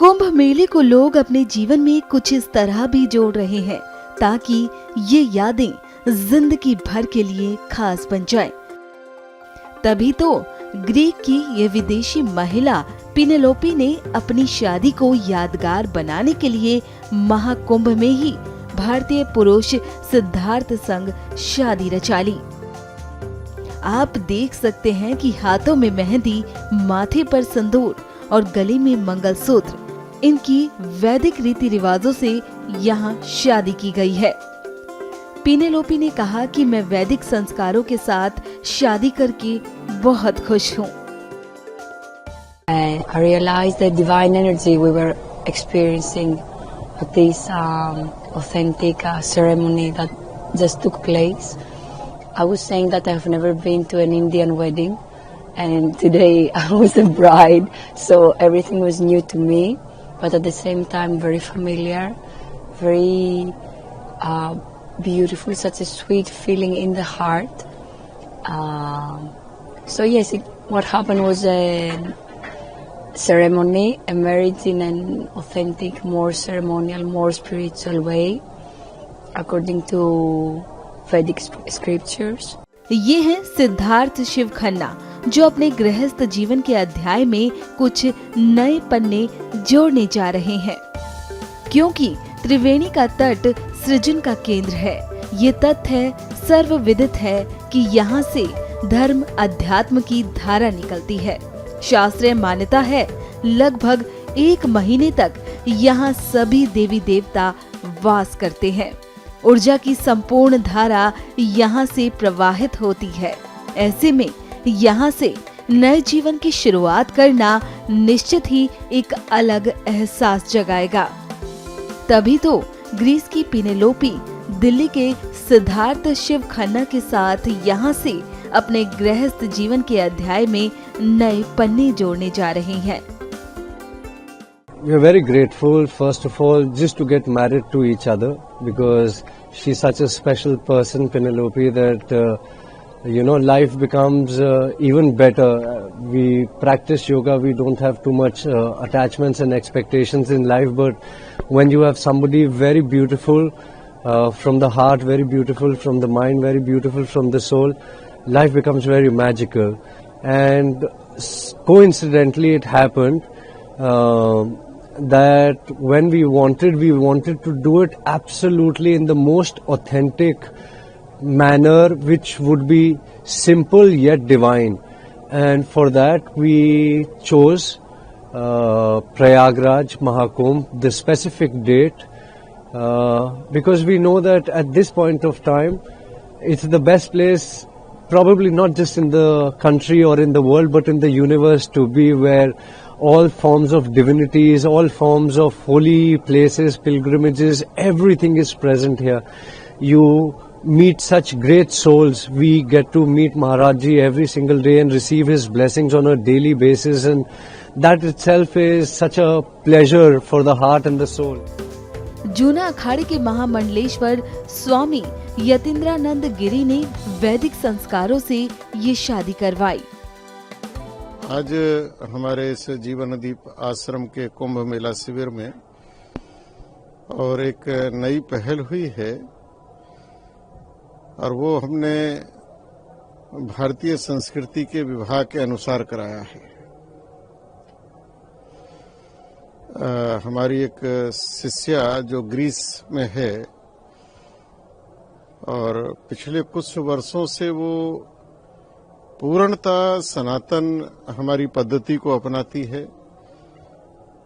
कुंभ मेले को लोग अपने जीवन में कुछ इस तरह भी जोड़ रहे हैं ताकि ये यादें जिंदगी भर के लिए खास बन जाएं। तभी तो ग्रीक की ये विदेशी महिला पिनेलोपी ने अपनी शादी को यादगार बनाने के लिए महाकुंभ में ही भारतीय पुरुष सिद्धार्थ संग शादी रचा ली। आप देख सकते हैं कि हाथों में मेहंदी, माथे पर सिंदूर और गले में मंगलसूत्र, इनकी वैदिक रीति रिवाजों से यहाँ शादी की गई है। पिनेलोपी ने कहा कि मैं वैदिक संस्कारों के साथ शादी करके बहुत खुश हूँ। I realized the divine energy we were experiencing at this authentic ceremony that just took place. I was saying that I have never been to an Indian wedding, and today I was a bride, so everything was new to me, but at the same time very familiar, very beautiful, such a sweet feeling in the heart. So yes, what happened was a ceremony, a marriage in an authentic, more ceremonial, more spiritual way, according to Vedic scriptures. ये हैं सिद्धार्थ शिव खन्ना, जो अपने गृहस्थ जीवन के अध्याय में कुछ नए पन्ने जोड़ने जा रहे हैं। क्योंकि त्रिवेणी का तट सृजन का केंद्र है। ये तथ्य सर्वविदित है कि यहाँ से धर्म अध्यात्म की धारा निकलती है। शास्त्रीय मान्यता है लगभग 1 महीने तक यहाँ सभी देवी देवता वास करते हैं। ऊर्जा की संपूर्ण धारा यहाँ से प्रवाहित होती है। ऐसे में यहाँ से नए जीवन की शुरुआत करना निश्चित ही एक अलग एहसास जगाएगा। तभी तो ग्रीस की पिनेलोपी दिल्ली के सिद्धार्थ शिव खन्ना के साथ यहाँ से अपने गृहस्थ जीवन के अध्याय में नए पन्ने जोड़ने जा रहे हैं। We are very grateful, first of all, just to get married to each other, because she's such a special person, Penelope, that life becomes even better. We practice yoga, we don't have too much attachments and expectations in life, but when you have somebody very beautiful from the heart, very beautiful from the mind, very beautiful from the soul, life becomes very magical. And coincidentally it happened that when we wanted to do it absolutely in the most authentic manner, which would be simple yet divine. And for that we chose Prayagraj Mahakumbh, the specific date, because we know that at this point of time it's the best place, probably not just in the country or in the world, but in the universe to be, where all forms of divinities, all forms of holy places, pilgrimages, everything is present here. You meet such great souls. We get to meet Maharajji every single day and receive his blessings on a daily basis, and that itself is such a pleasure for the heart and the soul. जूना अखाड़े के महामंडलेश्वर स्वामी यतीन्द्रानंद गिरी ने वैदिक संस्कारों से ये शादी करवाई। आज हमारे इस जीवनदीप आश्रम के कुंभ मेला शिविर में और एक नई पहल हुई है, और वो हमने भारतीय संस्कृति के विभाग के अनुसार कराया है। हमारी एक शिष्या जो ग्रीस में है और पिछले कुछ वर्षों से वो पूर्णतः सनातन हमारी पद्धति को अपनाती है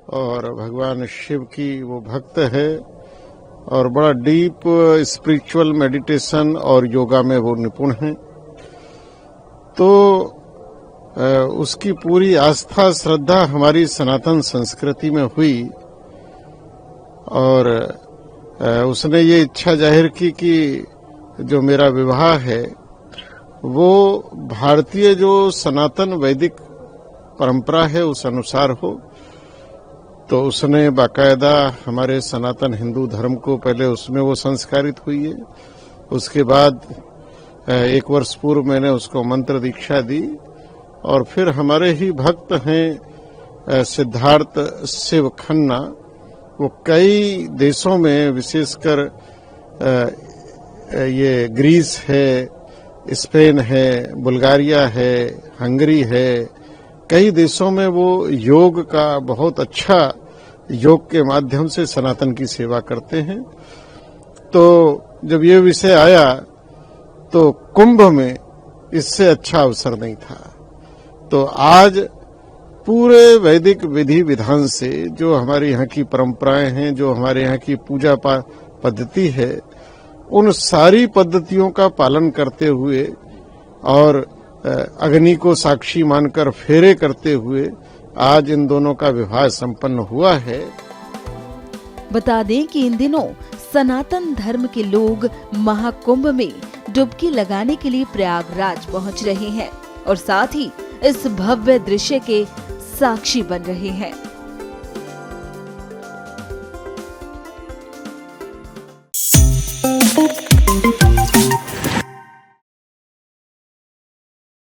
और भगवान शिव की वो भक्त है और बड़ा डीप स्पिरिचुअल मेडिटेशन और योगा में वो निपुण है। तो उसकी पूरी आस्था श्रद्धा हमारी सनातन संस्कृति में हुई और उसने ये इच्छा जाहिर की कि जो मेरा विवाह है वो भारतीय जो सनातन वैदिक परंपरा है उस अनुसार हो। तो उसने बाकायदा हमारे सनातन हिंदू धर्म को पहले उसमें वो संस्कारित हुई है। उसके बाद 1 वर्ष पूर्व मैंने उसको मंत्र दीक्षा दी और फिर हमारे ही भक्त हैं सिद्धार्थ शिव खन्ना, वो कई देशों में, विशेषकर ये ग्रीस है, स्पेन है, बुल्गारिया है, हंगरी है, कई देशों में वो योग का बहुत अच्छा, योग के माध्यम से सनातन की सेवा करते हैं। तो जब ये विषय आया तो कुंभ में इससे अच्छा अवसर नहीं था। तो आज पूरे वैदिक विधि विधान से जो हमारे यहाँ की परंपराएं हैं, जो हमारे यहाँ की पूजा पद्धति है, उन सारी पद्धतियों का पालन करते हुए और अग्नि को साक्षी मानकर फेरे करते हुए आज इन दोनों का विवाह संपन्न हुआ है। बता दें कि इन दिनों सनातन धर्म के लोग महाकुंभ में डुबकी लगाने के लिए प्रयागराज पहुंच रहे हैं और साथ ही इस भव्य दृश्य के साक्षी बन रहे हैं।